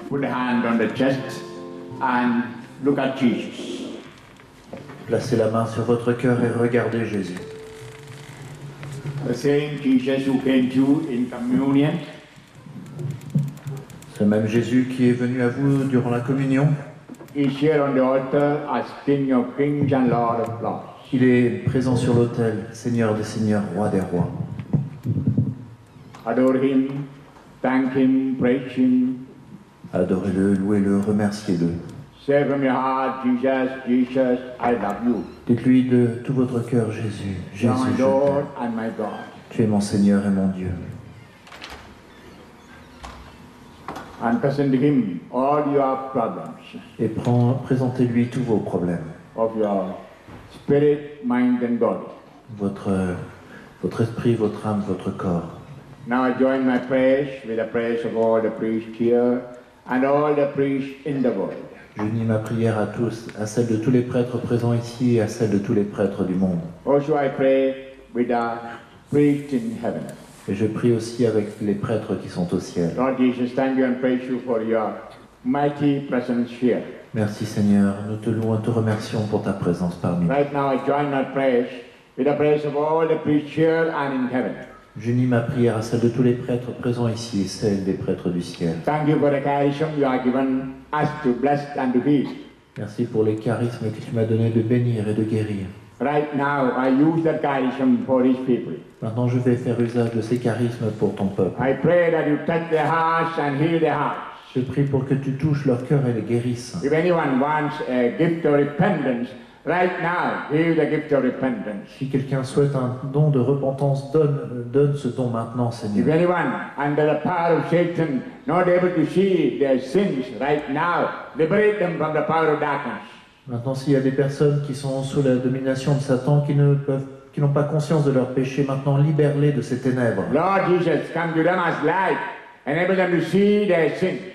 put a hand on the chest and look at Jesus. Placez la main sur votre cœur et regardez Jésus. The same Jesus who came to you in communion, Ce même Jésus qui est venu à vous durant la communion, is here on the altar as King of Kings and Lord of Lords. il est présent sur l'autel, Seigneur des seigneurs, Roi des rois. Adore him, thank him, praise him. Adorez-le, louez-le, remerciez-le. Say from your heart, Jesus, Jesus, I love you. Dites-lui de tout votre cœur, Jésus, You are Jésus, my je Lord t'aime. and my God. Tu es mon Seigneur et mon Dieu. And present to him all your problems Et présentez-lui tous vos problèmes, of your spirit, mind and body. votre esprit, votre âme, votre corps. Now I join my prayers with the prayers of all the priests here and all the priests in the world. J'unis ma prière à tous, à celle de tous les prêtres présents ici et à celle de tous les prêtres du monde. Also I pray with the priests in heaven. Et je prie aussi avec les prêtres qui sont au ciel. Lord Jesus, thank you and praise you for your mighty presence here. Merci Seigneur, nous te louons et te remercions pour ta présence parmi nous. Right now I join my prayers with the prayers of all the priests here and in heaven. J'unis ma prière à celle de tous les prêtres présents ici et celle des prêtres du ciel. Thank you for the charism you have given us to bless and to heal. Merci pour les charismes que tu m'as donné de bénir et de guérir. Right now I use that charism for his people. Maintenant je vais faire usage de ces charismes pour ton peuple. I pray that you touch their hearts and heal their hearts. Je prie pour que tu touches leur cœur et les guérisses. If anyone wants a gift of repentance, right now, give the gift of repentance. Si quelqu'un souhaite un don de repentance, donne ce don maintenant, If Seigneur. anyone under the power of Satan not able to see their sins right now, liberate them from the power of darkness. Maintenant, s'il y a des personnes qui sont sous la domination de Satan, qui n'ont pas conscience de leurs péchés, maintenant libère-les de ces ténèbres. Lord Jesus, come to them as light, enable them to see their sins.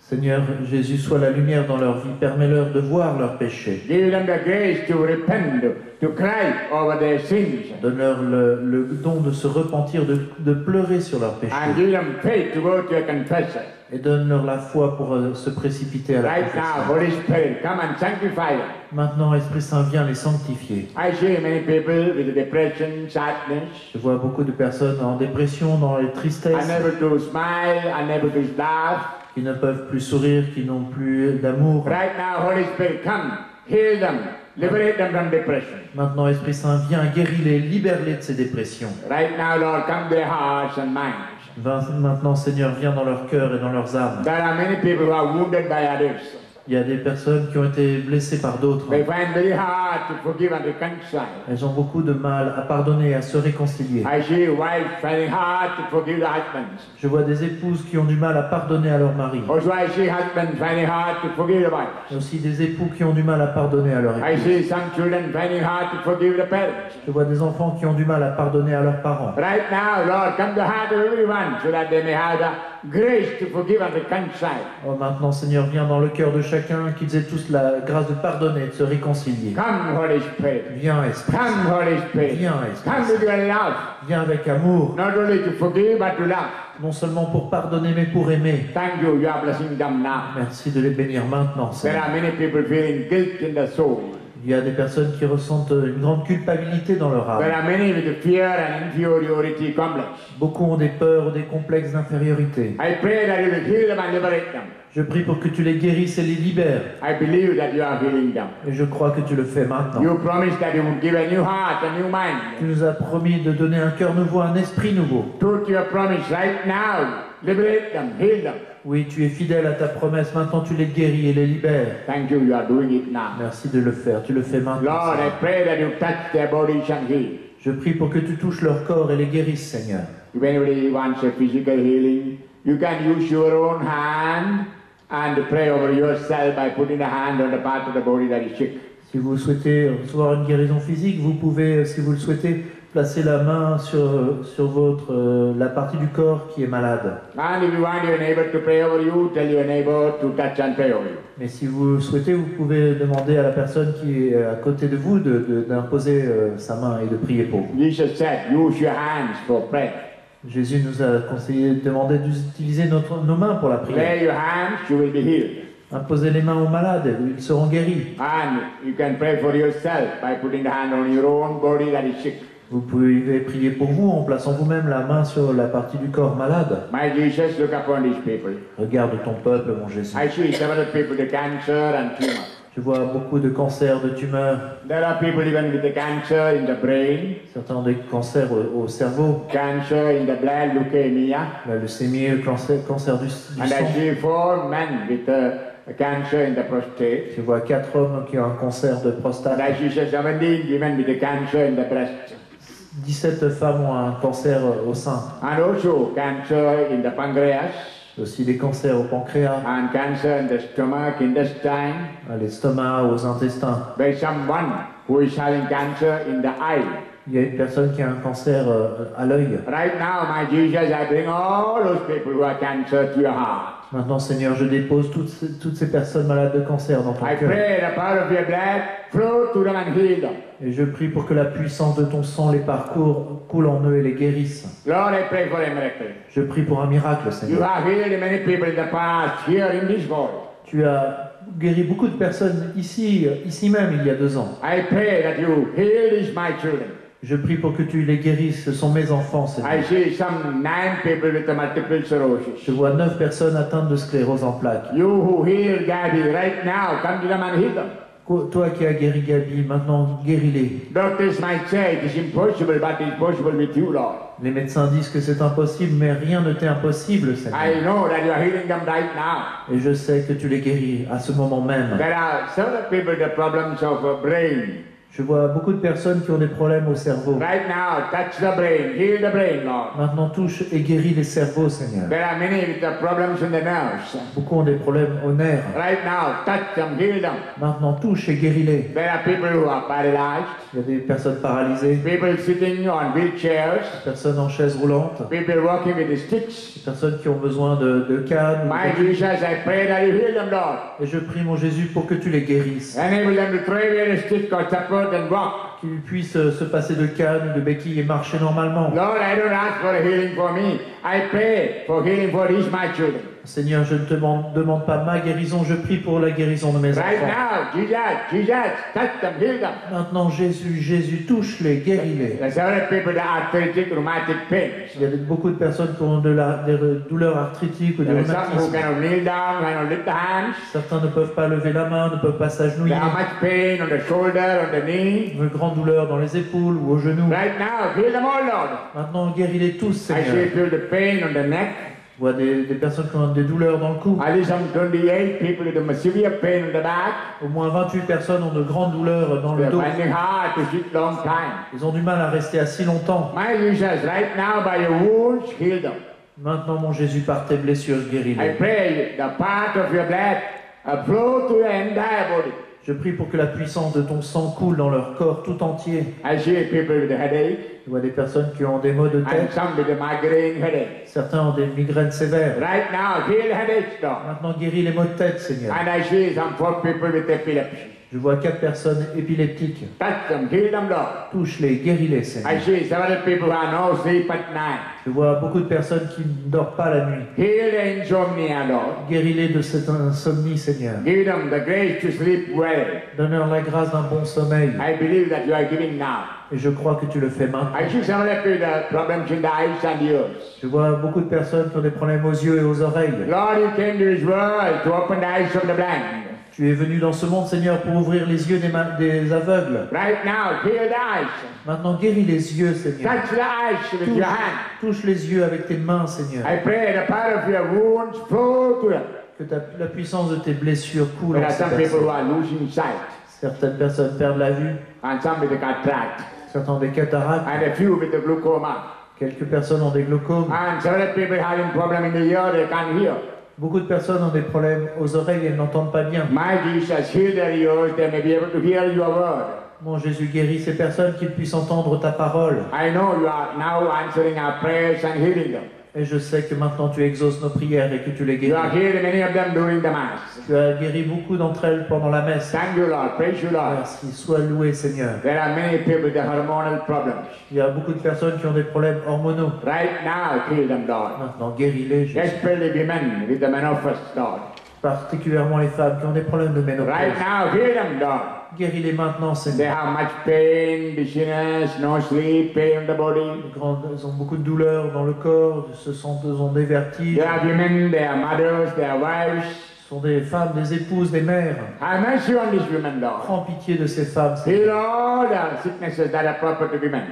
Seigneur Jésus, sois la lumière dans leur vie, permets-leur de voir leurs péchés. Give them the grace to repent, to cry over their sins, Donne-leur le don de se repentir, de pleurer sur leurs péchés. and give them faith to go to a confessor. Et donne-leur la foi pour se précipiter à la Right now, confession. Holy Spirit, come and sanctify them. Maintenant, Esprit Saint, viens les sanctifier. I see many people with depression, sadness, Je vois beaucoup de personnes en dépression, dans les tristesses, unable to smile, unable to laugh. qui ne peuvent plus sourire, qui n'ont plus d'amour. Right now, Holy Spirit, come, heal them, liberate them from depression. Maintenant, Esprit Saint, viens, guéris-les, libère-les de ces dépressions. Right now, Lord, come to their hearts and minds. Maintenant, Seigneur, viens dans leur cœur et dans leurs âmes. There are many people who are wounded by others. Il y a des personnes qui ont été blessées par d'autres. They find very hard to forgive and reconcile. Elles ont beaucoup de mal à pardonner et à se réconcilier. I see wives finding hard to forgive the husbands. Je vois des épouses qui ont du mal à pardonner à leur mari. Also, I see husbands finding hard to forgive the wives. Il y a aussi des époux qui ont du mal à pardonner à leur I épouse. see some children finding hard to forgive the parents. Je vois des enfants qui ont du mal à pardonner à leurs parents. Right now, Lord, come to the heart of everyone so that they may have the grace to forgive and reconcile. Oh, maintenant, Seigneur, viens dans le cœur de chacun, qu'ils aient tous la grâce de pardonner, de se réconcilier. Come, Holy Spirit. Viens, Esprit Come, Saint. Holy Spirit. Viens, Esprit Come with Saint. your love, Viens avec amour, not only to forgive but to love. non seulement pour pardonner, mais pour aimer. Thank you, you are blessing them now. Merci de les bénir maintenant, There Seigneur. are many people feeling guilt in the soul. Il y a des personnes qui ressentent une grande culpabilité dans leur There âme. are many with fear and inferiority complex. Beaucoup ont des peurs ou des complexes d'infériorité. I pray that you will heal them and liberate them. Je prie pour que tu les guérisses et les libères. I believe that you are healing them. Et je crois que tu le fais maintenant. You promised that you would give a new heart, a new Tu mind. nous as promis de donner un cœur nouveau, un esprit nouveau. True to your promise right now. Liberate them, heal them. Oui, tu es fidèle à ta promesse. Maintenant, tu les guéris et les libères. Thank you, you are doing it now. Merci de le faire. Tu le fais maintenant. Lord, I Seigneur. pray that you touch their bodies and heal. Je prie pour que tu touches leur corps et les guérisses, Seigneur. If anybody wants a physical healing, you can use your own hand and pray over yourself by putting a hand on the part of the body that is sick. Si vous souhaitez recevoir une guérison physique, vous pouvez, si vous le souhaitez, placer la main sur la partie du corps qui est malade. And if you want your neighbor to pray over you, tell your neighbor to touch and pray over you. Mais si vous le souhaitez, vous pouvez demander à la personne qui est à côté de vous d'imposer sa main et de prier pour vous. Jesus said, use your hands for prayer. Jésus nous a conseillé, demandé d'utiliser nos mains pour la prière. Lay your hands, you will be healed. Imposez les mains aux malades, et ils seront guéris. And you can pray for yourself by putting the hand on your own body that is sick. Vous pouvez prier pour vous en plaçant vous-même la main sur la partie du corps malade. My Jesus, look upon these people. Regarde ton peuple, mon Jésus. I see several people with cancer and tumor. Je vois beaucoup de cancers, de tumeurs. There are people even with the cancer in the brain, Certains ont des cancers au cerveau, cancer in the blood, leukemia. la leucémie, le cancer du And I sang. see 4 men with a cancer in the prostate. Je vois 4 hommes qui ont un cancer de And prostate. I see 17 women with a cancer in the breast. 17 femmes ont un cancer au sein. And also cancer in the pancreas, Aussi des cancers au pancréas, and cancer in the stomach, intestine. à l'estomac, aux intestins. There's someone who is having cancer in the eye. Il y a une personne qui a un cancer à l'œil. Right now, my Jesus, I bring all those people who have cancer to your heart. Maintenant, Seigneur, je dépose toutes ces personnes malades de cancer dans ton I cœur. pray the power of your blood flow to them and heal them. Et je prie pour que la puissance de ton sang les parcourt, coule en eux et les guérisse. Lord, I pray for a miracle. Je prie pour un miracle, You Seigneur. have healed many people in the past here in this world. Tu as guéri beaucoup de personnes ici même, il y a 2 ans. I pray that you heal these my children. Je prie pour que tu les guérisses. Ce sont mes enfants, I Seigneur. see some 9 people with the multiple sclerosis. Je vois 9 personnes atteintes de sclérose en plaques. You who heal Gabby right now, come to them and heal them. Toi qui as guéri Gabi, maintenant guéris-les. Doctors might say it is impossible, but it's possible with you, Lord. Les médecins disent que c'est impossible, mais rien ne t'est impossible, Seigneur. I know that you are healing them right now. Et je sais que tu les guéris à ce moment même. There are several people with the problems of brain. Je vois beaucoup de personnes qui ont des problèmes au cerveau. Right now, touch the brain, heal the brain, Lord. Maintenant touche et guéris les cerveaux, Seigneur. There are many with the problems in the nerves. Beaucoup ont des problèmes aux nerfs. Right now, touch them, heal them. Maintenant touche et guéris-les. There are people who are paralyzed, Il y a des personnes paralysées, people sitting on wheelchairs, des personnes en chaise roulante, people walking with sticks. des personnes qui ont besoin de cannes. My Jesus, I pray that you heal them, Lord. Et je prie, mon Jésus, pour que tu les guérisses. Enable them to throw away the stick or support and walk. Qu'ils puissent se passer de cannes ou de béquilles et marcher normalement. Lord, I don't ask for a healing for me. I pray for healing for these my children. Seigneur, je ne te demande pas ma guérison, je prie pour la guérison de mes Right enfants. now, Jesus, touch them, heal them. Maintenant, Jésus, touche-les, guéris-les. There are several people with arthritic, rheumatic pains. Il y a beaucoup de personnes qui ont des douleurs arthritiques ou des There are some who rhumatismes. cannot kneel down, cannot lift the hands. Certains ne peuvent pas lever la main, ne peuvent pas s'agenouiller. There are much pain on the shoulder, on the knee. Une grande douleur dans les épaules ou aux genoux. Right now, heal them all, Lord. Maintenant, guéris-les tous, I Seigneur. see feel the pain on the neck. Je vois des personnes qui ont des douleurs dans le cou. I see some 28 people with a severe pain on the back. Au moins 28 personnes ont de grandes douleurs dans le They're dos. finding hard to sit long time. Ils ont du mal à rester assis longtemps. My Jesus, right now by your wounds, heal them. Maintenant, mon Jésus, par tes blessures, I guéris-les. pray the part of your blood flow to the entire body. Je prie pour que la puissance de ton sang coule dans leur corps tout entier. I see people with a headache Je vois des personnes qui ont des maux de and tête. some with a migraine headache. Certains ont des migraines sévères. Right now, heal headaches, Lord. Maintenant, guéris les maux de tête, Seigneur. And I see some 4 people with epilepsy. Je vois 4 personnes épileptiques. Touch them, heal them, Lord. Touche-les, guéris-les, I Seigneur. see several people who are no sleep at night. Je vois beaucoup de personnes qui ne dorment pas la nuit. Heal the insomnia, Lord. Guéris-les de cette insomnie, Seigneur. Give them the grace to sleep well. Donne-leur la grâce d'un bon sommeil. I believe that you are giving now. Et je crois que tu le fais maintenant. I see several people with problems in the eyes and ears. Je vois beaucoup de personnes qui ont des problèmes aux yeux et aux oreilles. Lord, you came to this world to open the eyes of the blind. Tu es venu dans ce monde, Seigneur, pour ouvrir les yeux des aveugles. Right now, heal the eyes. Maintenant, guéris les yeux, Seigneur. Touch the eyes with your hand. Touche les yeux avec tes mains, Seigneur. I pray the power of your wounds flow to them. Que la puissance de tes blessures coule There en are ces some people who personnes. are losing sight, Certaines personnes perdent la vue, and some with the cataract, certains ont des cataractes, and a few with the glaucoma, quelques personnes ont des glaucomes. and several people having problem in the ear, they can't hear. Beaucoup de personnes ont des problèmes aux oreilles et elles n'entendent pas bien. My Jesus, heal their ears, they may be able to hear your word. Mon Jésus, guéris ces personnes qu'ils puissent entendre ta parole. I know you are now answering our prayers and healing them. Et je sais que maintenant tu exauces nos prières et que tu les You have guéris. healed many of them during the Mass. Tu as guéri beaucoup d'entre elles pendant la messe. Thank you, Lord. Praise you, Lord. Merci, sois loué Seigneur. There are many people with hormonal problems. Il y a beaucoup de personnes qui ont des problèmes hormonaux. Right now, heal them, Lord. Maintenant, guéris-les, Jésus. Especially women with the menopause, Lord. Particulièrement les femmes qui ont des problèmes de Right ménopause. now, heal them, Lord. Guéris-les maintenant, They Seigneur. have much pain, dizziness, no sleep, pain in the body. Ils ont beaucoup de douleurs dans le corps, ils ont des vertiges. They are women, they are mothers, they are wives. Ce sont des femmes, des épouses, des mères. Have mercy on these women, Lord. Prends pitié de ces femmes, Heal Seigneur. all the sicknesses that are proper to women.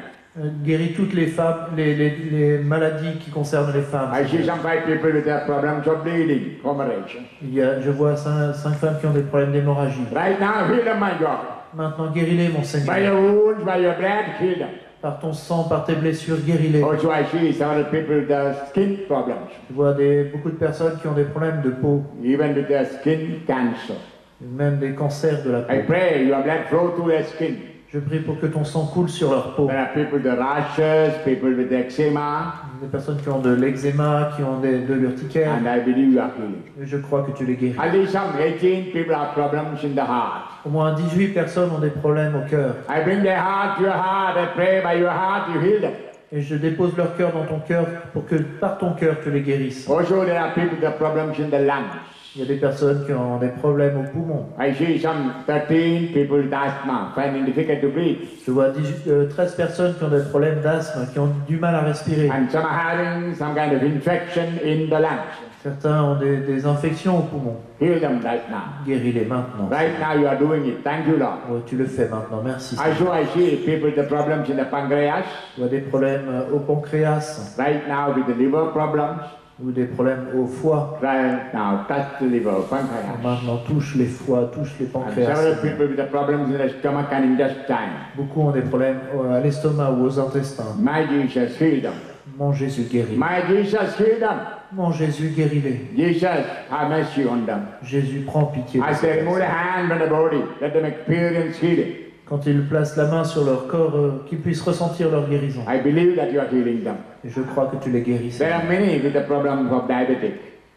Guéris toutes les femmes, les maladies qui concernent les femmes. I see some 5 people with their problems of bleeding, hemorrhage. Je vois 5 femmes qui ont des problèmes d'hémorragie. Right now, heal them, my God. Maintenant, guéris-les, mon By Seigneur. your wounds, by your blood, heal them. Par ton sang, par tes blessures, guéris-les. Also, I see several people with the skin problems, Je vois beaucoup de personnes qui ont des problèmes de peau, even with their skin cancer. même des cancers de la peau. I pray your blood flow through their skin. Je prie pour que ton sang coule sur leur peau. There are people with the rashes, people with eczema, Des personnes qui ont de l'eczéma, qui ont de l'urticaire. and I believe you are healing. Et je crois que tu les guéris. At least some 18 people have problems in the heart. Au moins 18 personnes ont des problèmes au cœur. I bring their heart to your heart. I pray by your heart you heal them. Et je dépose leur cœur dans ton cœur pour que par ton cœur tu les guérisses. Also, there are people with the problems in the lungs. Il y a des personnes qui ont des problèmes aux poumons. I see some 13 people with asthma, finding difficult to breathe. Je vois 13 personnes qui ont des problèmes d'asthme, qui ont du mal à respirer. And some are having some kind of infection in the lungs. Certains ont des infections aux poumons. Heal them right now. Guéris-les maintenant. Right now you are doing it. Thank you, Lord. Ouais, tu le fais maintenant. Merci. Seigneur. Also, I see people with the problems in the pancreas. Je vois des problèmes au pancréas Right now with the liver problems. ou des problèmes au foie. Right now, touch the liver, pancreas. Maintenant, touche les foies, touche les And pancréas. several people with the problems in the stomach and intestine. Beaucoup ont des problèmes à l'estomac ou aux intestins. My Jesus, heal them. Mon Jésus guérit. My Jesus, heal them. Mon Jésus guéris-les. Jesus, have mercy on them. Jésus prend pitié. de As ces they remove the personnes. hand on the body, let them experience healing. Quand ils placent la main sur leur corps, qu'ils puissent ressentir leur guérison. I believe that you are healing them. Et je crois que tu les guéris. There Seigneur. are many with the problems of diabetic.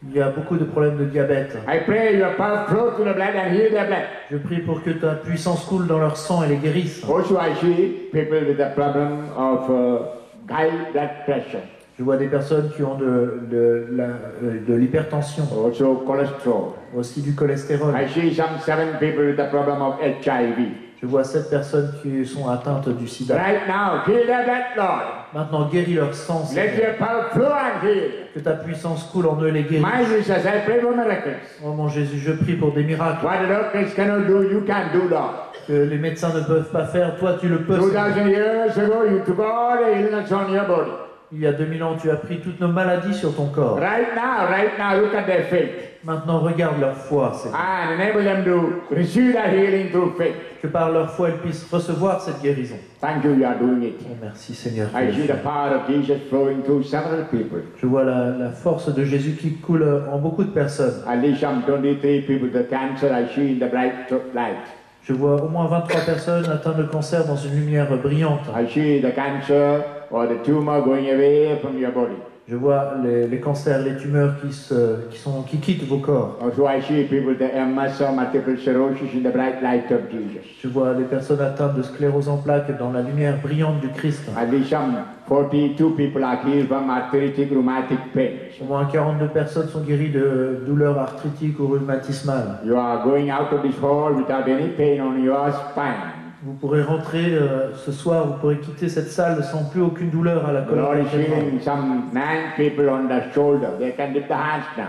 Il y a beaucoup de problèmes de diabète. I pray your power flow to the blood and heal their blood. Je prie pour que ta puissance coule dans leur sang et les guérisse. Also, I see people with the problem of high blood pressure, Je vois des personnes qui ont de l'hypertension, also cholesterol. aussi du cholestérol. I see some 7 people with the problem of HIV. Je vois 7 personnes qui sont atteintes du sida. Right now, heal their blood, Lord. Maintenant, guéris leur sang, Let Seigneur. your power flow and heal. Que ta puissance coule en eux et les guérisse. My Jesus, I pray for miracles. Oh mon Jésus, je prie pour des miracles What the doctors cannot do, you can do, Lord. que les médecins ne peuvent pas faire. Toi, tu le peux. Seigneur. 2000 years ago, you took all the illness on your body. Il y a 2000 ans, tu as pris toutes nos maladies sur ton corps. Right now, look at their faith Maintenant, regarde leur foi, Seigneur. and enable them to receive that healing through faith. Que par leur foi, ils puissent recevoir cette guérison. Thank you, you are doing it. Oh, merci, Seigneur. I see the power of Jesus flowing through several people. Je vois la force de Jésus qui coule en beaucoup de personnes. At least some 23 people with the cancer I see in the bright light. Je vois au moins 23 personnes atteintes de cancer dans une lumière brillante. I see the cancer or the tumor going away from your body. Je vois les cancers, les tumeurs qui quittent vos corps. Also, I see people with the MS or multiple sclerosis in the bright light of Jesus. Je vois les personnes atteintes de sclérose en plaques dans la lumière brillante du Christ. At least some 42 people are healed from arthritic rheumatic pains. Au moins 42 personnes sont guéries de douleurs arthritiques ou rhumatismales. You are going out of this hall without any pain on your spine. Vous pourrez rentrer ce soir, vous pourrez quitter cette salle sans plus aucune douleur à la The Lord colonne is healing some 9 people on the shoulder. They can lift the hands now.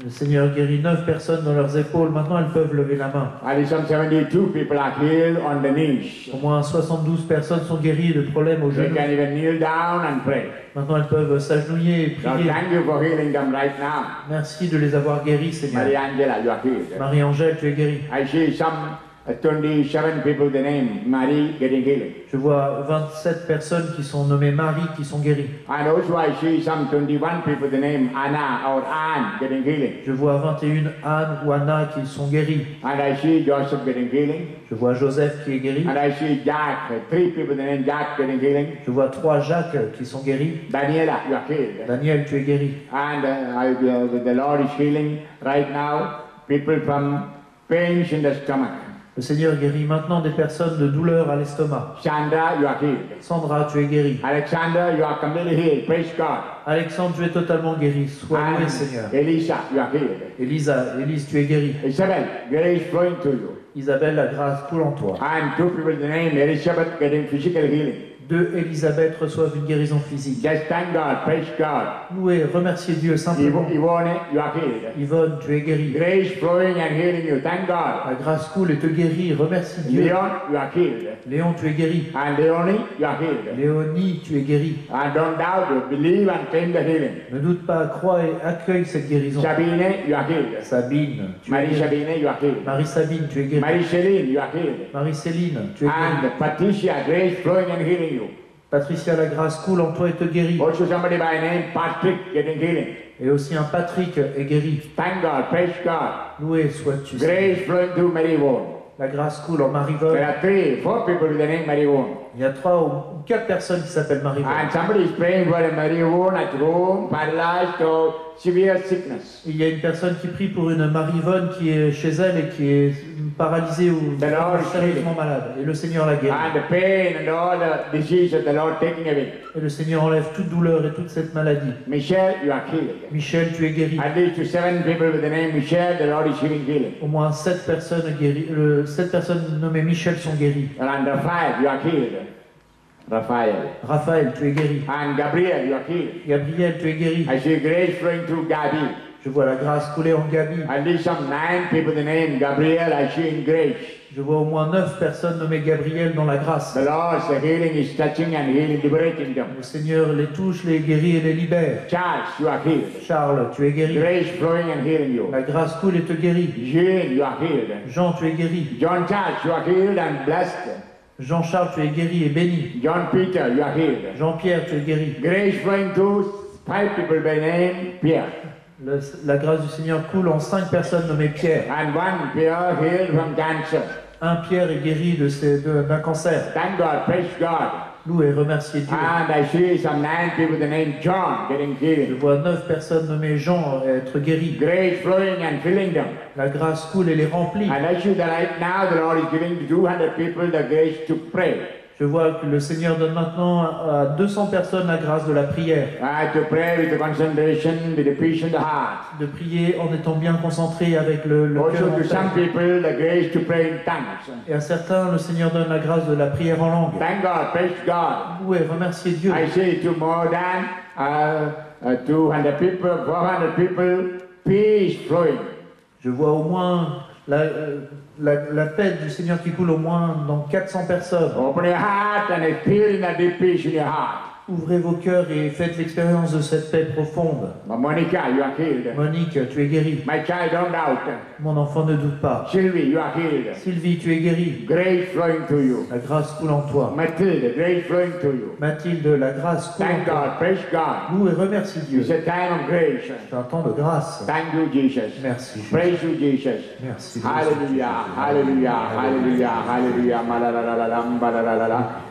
Le Seigneur guérit 9 personnes dans leurs épaules. Maintenant, elles peuvent lever la main. At least some 72 people are healed on the knees. Au moins 72 personnes sont guéries de problèmes aux They genoux. can even kneel down and pray. Maintenant, elles peuvent s'agenouiller et Lord, prier. thank you for healing them right now. Merci de les avoir guéries, Seigneur. Maria Angela, you are healed. Marie-Angèle, tu es guérie. I see some 27 people, the name Mary, getting healing. Je vois 27 personnes qui sont nommées Marie qui sont guéries. And also I see some 21 people, the name Anna or Anne, getting healing. Je vois 21 Anne ou Anna qui sont guéries. And I see Joseph getting healing. Je vois Joseph qui est guéri. And I see Jack, 3 people, the name Jack, getting healing. Je vois 3 Jacques qui sont guéris. Daniela, you are healed. Daniel, tu es guéri. And the Lord is healing right now people from pains in the stomach. Le Seigneur guérit maintenant des personnes de douleur à l'estomac. Sandra, you are healed. Sandra, tu es guéri. Alexander, you are completely healed. Praise God. Alexandre, tu es totalement guéri. Sois loué, Seigneur. Elisa, you are healed. Élise, tu es guéri. Isabel, grace flowing to you. Isabelle, la grâce coule en toi. And 2 people, the name Elizabeth, getting physical healing. 2 Élisabeth reçoivent une guérison physique. Just thank God, praise God. Louez, remerciez Dieu simplement. Yvonne, you are healed. Yvonne, tu es guéri. Grace flowing and healing you. Thank God. La grâce coule et te guérit. Remercie Dieu. Leon, you are healed. Léon, tu es guéri. And Leonie, you are healed. Léonie, tu es guéri. And don't doubt, you believe and claim the healing. Ne doute pas, crois et accueille cette guérison. Sabine, you are healed. Sabine, tu es Marie guéri. Sabine, you are healed. Marie-Sabine, tu es guéri. Marie-Céline, you are healed. Marie-Céline, tu es guéri. And Patricia, grace flowing and healing you. Patricia, la grâce coule en toi et te guérit. Also somebody by name Patrick getting healing. Et aussi un Patrick est guéri. Thank God, praise God. Loué sois-tu. Grace flowing through Mary Vaughan. La grâce coule en Marie-Vonne. There are 3, 4 people with the name Mary Vaughan. Il y a 3 ou 4 personnes qui s'appellent Marie-Vonne. And somebody is praying for a Mary Vaughan at home, paralyzed or severe sickness. Il y a une personne qui prie pour une Marie-Vonne qui est chez elle et qui est paralysée ou The Lord is sérieusement malade. Et le Seigneur la guérit. And the pain and all the diseases the Lord taking away. Et le Seigneur enlève toute douleur et toute cette maladie. Michelle, you are healed. Michel, tu es guéri. At least to 7 people with the name Michelle, the Lord is healing. Au moins 7 personnes guéries, 7 personnes nommées Michel sont guéries. And Raphael, you are healed. Raphael. Raphaël, tu es guéri. And Gabriel, you are healed. Gabriel, tu es guéri. I see grace flowing through Gabi. Je vois la grâce couler en Gabi. At least some 9 people the name Gabriel, I see in grace. Je vois au moins 9 personnes nommées Gabriel dans la grâce. The Lord's healing is touching and healing, liberating them. Le Seigneur les touche, les guérit et les libère. Charles, you are healed. Charles, tu es guéri. Grace flowing and healing you. La grâce coule et te guérit. Jean, you are healed. Jean, tu es guéri. John Charles, you are healed and blessed. Jean-Charles, tu es guéri et béni. John Peter, you are healed. Jean-Pierre, tu es guéri. Grace flowing to 5 people by name Pierre. La grâce du Seigneur coule en 5 personnes nommées Pierre. And 1 Pierre healed from cancer. Un Pierre est guéri d'un cancer. Thank God, praise God. Louez et remerciez Dieu. And I see some 9 people the name John getting Je healed. vois 9 personnes nommées Jean être guéries. Grace flowing and filling them. La grâce coule et les remplit. And I see that right now the Lord is giving to 200 people the grace to pray. Je vois que le Seigneur donne maintenant à 200 personnes la grâce de la prière. To pray with the concentration, with the peace in the heart. De prier en étant bien concentré avec le cœur Also en to some paix. people the grace to pray in tongues. Et à certains, le Seigneur donne la grâce de la prière en langue. Thank God, praise God. Louez, remerciez Dieu. I see to more than 200 people, 400 people, peace flowing. Je vois au moins la paix du Seigneur qui coule au moins dans 400 personnes. Open your heart and feel that deep peace in your heart. Ouvrez vos cœurs et faites l'expérience de cette paix profonde. Monica, you are healed. Monique, tu es guérie. My child, don't doubt. Mon enfant, ne doute pas. Sylvie, you are healed. Sylvie, tu es guérie. Grace flowing to you. La grâce coule en toi. Mathilde, grace flowing to you. Mathilde, la grâce coule en Thank toi. God, praise God. Loue et remercie Dieu. It's a time of grace. C'est un temps de grâce. Thank you, Jesus. Merci. Jésus. Praise you, Jesus. Merci. Hallelujah, hallelujah, hallelujah, hallelujah. Malalalalambaralala.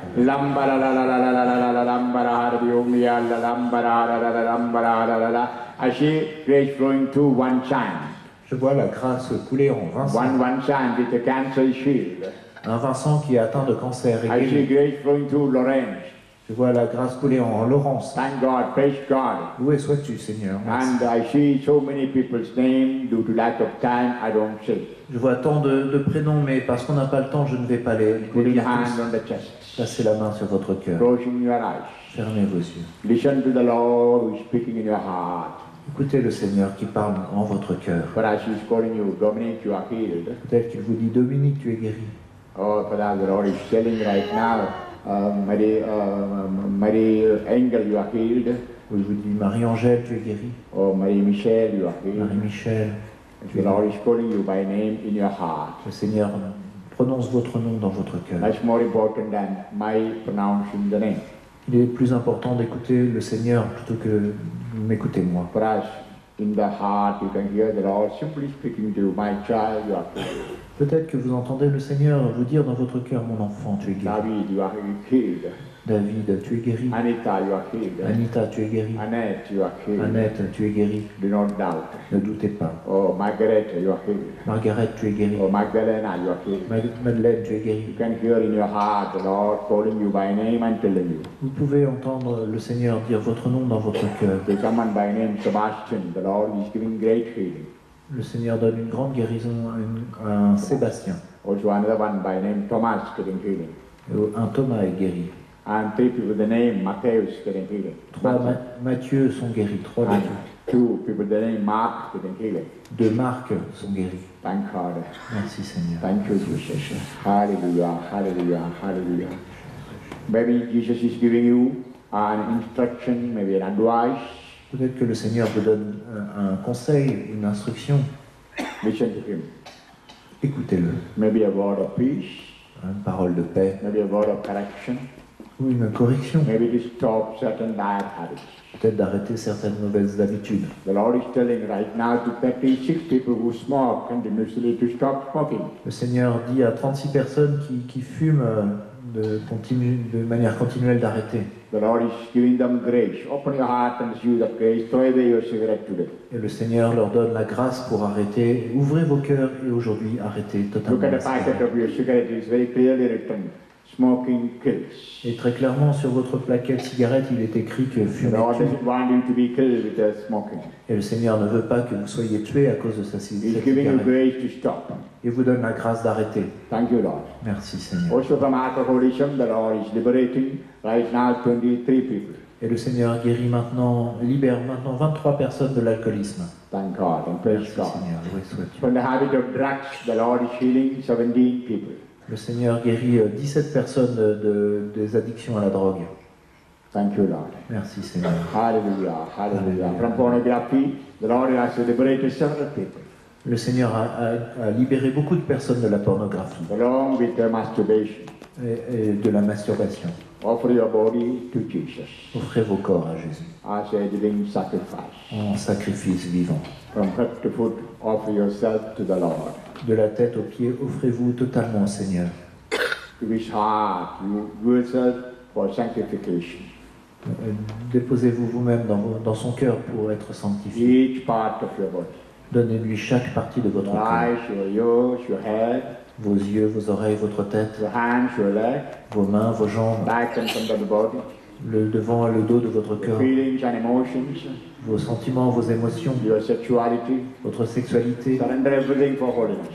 I see grace flowing through one son. Je vois la grâce couler en Vincent. One son with the cancer shield. Un Vincent qui est atteint de cancer et I see guéri. grace flowing through Lawrence. Je vois la grâce couler en Laurence. Thank God, praise God. Loué sois-tu, Seigneur. Merci. And I see so many people's names due to lack of time. I don't say. Je vois tant de prénoms, mais parce qu'on n'a pas le temps, je ne vais pas les Putting lire hand tous. on the chest, Placez la main sur votre cœur. closing your eyes. Fermez vos yeux. Listen to the Lord who is speaking in your heart. Écoutez le Seigneur qui parle en votre cœur. For as He's calling you, Dominic, you are healed. Peut-être qu'il vous dit, Dominique, tu es guéri. Oh, for that the Lord is telling right now, Marie Engel, you are healed. Ou il vous dit, Marie-Angèle, tu es guérie. Oh, Marie Michel, you are healed. Marie-Michel, The Lord is calling you by name in your heart. le Seigneur prononce votre nom dans votre cœur. That's more important than my pronouncing the name. Il est plus important d'écouter le Seigneur plutôt que de m'écouter moi. For us, in the heart, you can hear the Lord simply speaking to you, my child, you are healed. Peut-être que vous entendez le Seigneur vous dire dans votre cœur, mon enfant, tu es guéri. David, you are healed. David, tu es guéri. Anita, you are healed. Anita, tu es guéri. Annette, you are healed. Annette, tu es guéri. Do not doubt. Ne doutez pas. Oh, Margaret, you are healed. Margaret, tu es guéri. Oh, Magdalena, you are healed. Madeleine, tu es guéri. You can hear in your heart the Lord calling you by name and telling you. Vous pouvez entendre le Seigneur dire votre nom dans votre cœur. There's someone by name Sebastian, the Lord is giving great healing. Le Seigneur donne une grande guérison à un Sébastien. Also another one by name Thomas getting healing. Et un Thomas est guéri. And 3 people with the name Matthews getting healing. 3 Matthieu sont guéris. 3 And Matthieu. 2 people with the name Mark getting healing. 2 Marc sont guéris. Thank God. Merci Seigneur. Thank you, Jesus. Hallelujah, hallelujah, hallelujah. Maybe Jesus is giving you an instruction, maybe an advice. Peut-être que le Seigneur vous donne un conseil, une instruction. Listen to him. Écoutez-le. Maybe a word of peace, Une parole de paix maybe a word of correction, ou une correction. maybe to stop certain bad habits. Peut-être d'arrêter certaines mauvaises habitudes. The Lord is telling right now to 36 people who smoke continuously to stop smoking. Le Seigneur dit à 36 personnes qui fument de manière continuelle d'arrêter. The Lord is giving them grace. Open your heart and use of grace. Throw away your cigarette today. Et le Seigneur leur donne la grâce pour arrêter. Ouvrez vos cœurs et aujourd'hui arrêtez totalement. Look at la the packet cigarette. of your cigarette. It is very clearly written. Smoking kills. Et très clairement sur votre plaquette cigarette, il est écrit que The fumer Lord tue. doesn't want you to be killed with smoking. Et le Seigneur ne veut pas que vous soyez tués à cause de cette He is giving you cigarette. grace to stop. Il vous donne la grâce d'arrêter. Thank you, Lord. Merci Seigneur. Also from alcoholism, the Lord is liberating right now 23 people. Et le Seigneur guérit maintenant, libère maintenant 23 personnes de l'alcoolisme. Thank God and praise Merci God. Seigneur, loué sois-tu. From the habit of drugs, the Lord is healing 17 people. Le Seigneur guérit 17 personnes des addictions à la drogue. Thank you, Lord. Merci Seigneur. Hallelujah, hallelujah. Hallelujah. From pornography, the Lord has liberated several people, Le Seigneur a libéré beaucoup de personnes de la pornographie along with masturbation. et de la masturbation. Offer your body to Jesus Offrez vos corps à Jésus as a living sacrifice. en sacrifice vivant. From head to foot, offer yourself to the Lord. De la tête aux pieds, offrez-vous totalement au Seigneur. To his heart, you yourself for sanctification. Déposez-vous vous-même dans son cœur pour être sanctifié. Each part of your body. Donnez-lui chaque partie de votre Your corps. eyes, your ears, your head, Vos yeux, vos oreilles, votre tête, your hands, your legs, vos mains, vos jambes, back and front of the body, le devant et le dos de votre your corps, feelings and emotions, vos sentiments, vos émotions, your sexuality. votre sexualité. Surrender everything for holiness.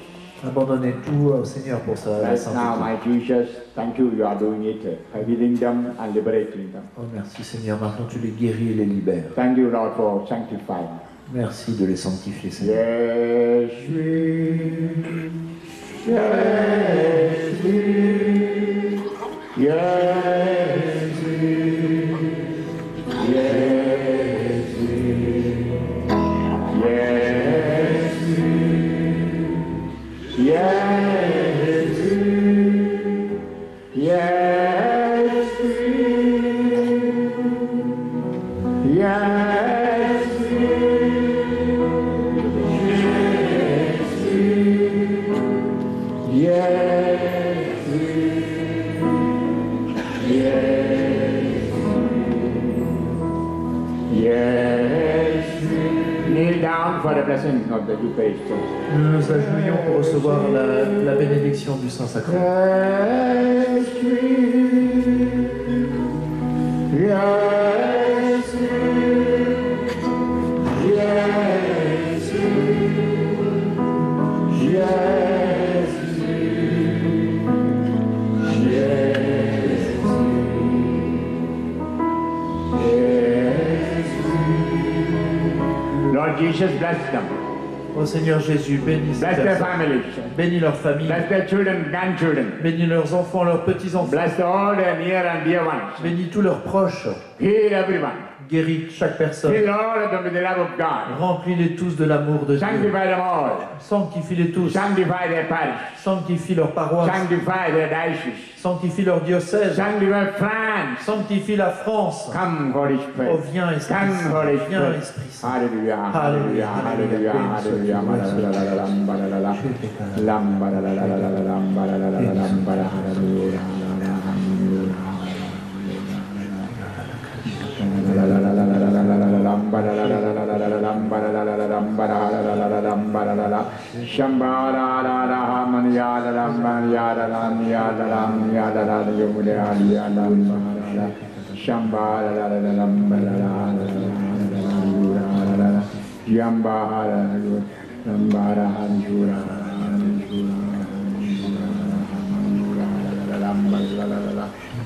Abandonnez tout au Seigneur pour sa Right now, sainteté. my Jesus, thank you are doing it, healing them and liberating them. Oh, merci Seigneur, maintenant tu les guéris et les libères. Thank you, Lord, for sanctifying. Merci de les sanctifier, Seigneur. Yes, we. Yes, we. Yes, we. Yes, we. Yes, we. Yes, we. Yes, we. Yes, kneel down for the blessing of the Eucharist. Nous nous agenouillons pour recevoir la bénédiction du Saint-Sacrement. Yes, yes, yes, yes, Lord Jesus, bless them. Ô Seigneur Jésus, bénis ces Bless their personnes. families. Bénis leurs familles. Bless their children, grandchildren. Bénis leurs enfants, leurs petits-enfants. Bless all their near and dear ones. Bénis tous leurs proches. Heal everyone. guéris chaque personne. Fill all of them with the love of God. Remplis-les tous de l'amour de Dieu. Sanctify them all. Sanctifie-les tous. Sanctify their parish. Sanctifie leur paroisse. Sanctify their diocese. Sanctifie leur diocèse. Sanctify France. Sanctifie la France. Come, Holy Spirit. Oh, viens, Esprit Come, Saint. Holy Viens, Spirit. Esprit Saint. Hallelujah, Alléluia, hallelujah, hallelujah,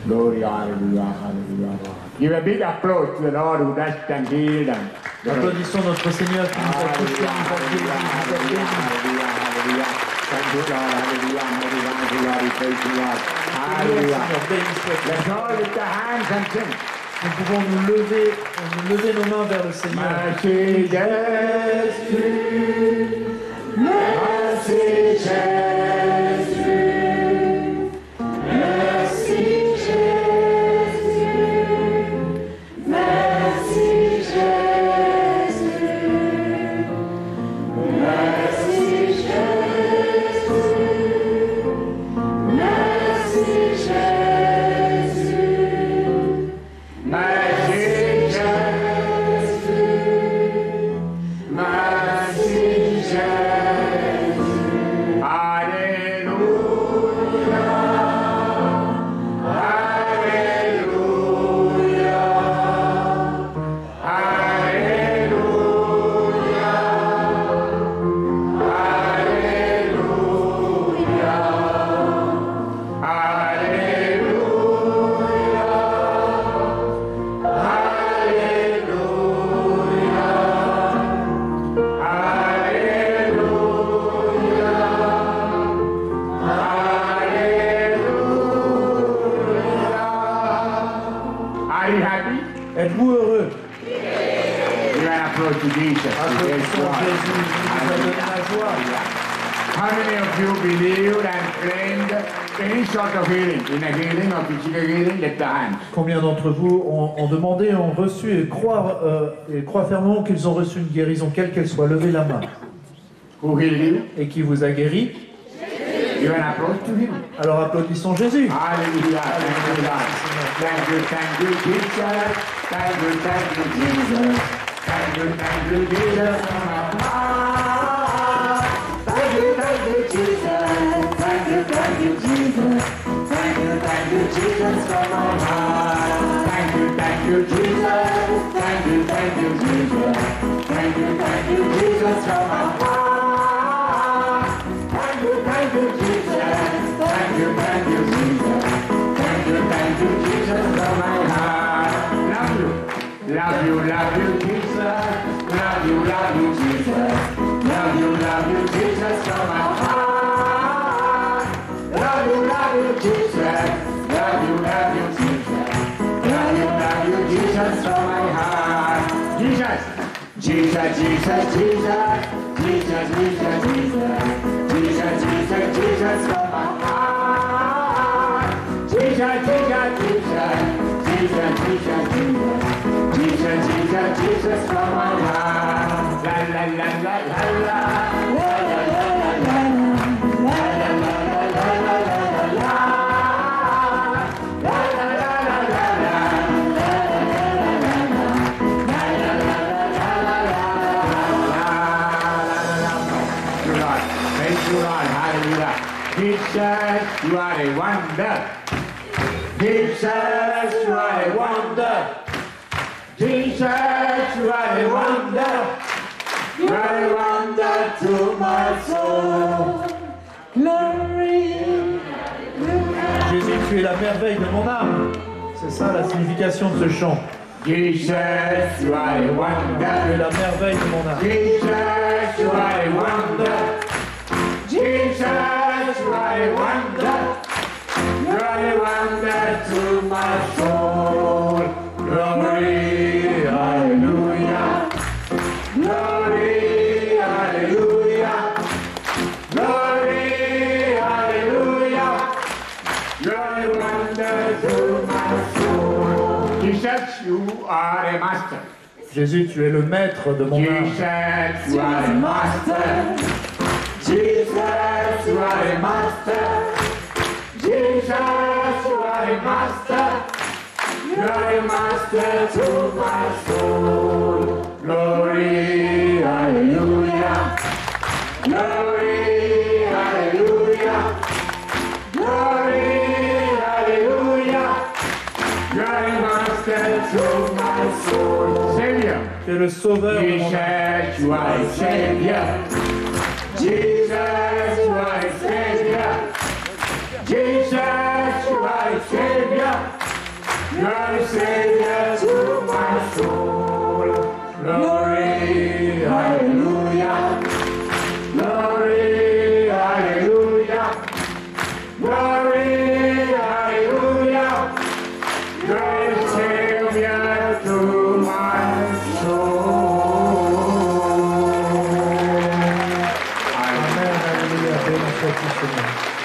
Glory, hallelujah, hallelujah. Give a big applause to the Lord who touched and healed them. Applaudissons notre Seigneur qui nous a touchés, Hallelujah, hallelujah, hallelujah, hallelujah. Thank you, Lord, hallelujah, hallelujah, we praise you, Lord. Hallelujah. Let's all lift our hands and sing. Nous pouvons nous lever nos mains vers le Seigneur. Merci Jésus, merci Jésus, merci Jésus, merci Jésus, merci Jésus, merci Jésus. Êtes-vous heureux? You are approach to Jesus. Applaudissons Jésus, il nous a donné la joie. How many of you believed and claimed any sort of healing? In a healing or physical healing, lift the hands. Combien d'entre vous ont demandé, ont reçu et croient fermement qu'ils ont reçu une guérison, quelle qu'elle soit? Levez la main. Who healed you? Et qui vous a guéri? You are approach to him. Alors applaudissons Jésus. Hallelujah. Thank you, Lord. Thank you, Jesus. Thank you, Jesus. Thank you, Jesus. Thank you, Jesus. Thank you, Jesus. Thank you, Jesus, from my heart. Thank you, Jesus. Thank you, Jesus. Thank you, Jesus, from my heart. Thank you, Jesus. Thank you, Jesus. Thank you, Jesus, from my heart. Love you, Jesus. Love you, Jesus. Love you, Jesus, from my heart. Love you, Jesus. Love you, Jesus. Love you, Jesus, from my heart. Jesus, Jesus, Jesus, Jesus. Jesus, Jesus, Jesus. Jesus, Jesus, Jesus, from my heart. Jesus, Jesus, Jesus. Jesus, Jesus, Jesus. Jesus, Jesus, Jesus, from my heart. La la la la la la. La la la la la. La la la la la la. La la la la la la. La la la la la. Thank you, Lord. Hallelujah. Jesus, you are a wonder. Jesus, you are a wonder. Jesus, you are a wonder. You are a wonder to my soul. Glory. Jésus, tu es la merveille de mon âme. C'est ça la signification de ce chant. Jesus, you are a Tu es wonder. la merveille de mon âme. Jesus, you are a wonder. Jesus, you are a wonder. You are a wonder to my soul. Glory. are the master. Jésus, tu es le maître de mon âme. Jesus, you are the master. Jesus, you are the master. Jesus, you are the master. You are the master to my soul. Glory, hallelujah. Glory, hallelujah. Glory, hallelujah. You are the master to my soul. Savior. Tu es le sauveur de mon âme. Jesus, you are a savior. Jesus, you are a savior. Jesus, you are a savior. You are a savior to my soul. Glory, hallelujah. Glory, hallelujah. Glory, hallelujah. You are a savior to my soul. Amen, alléluia, béni sois-tu, Seigneur.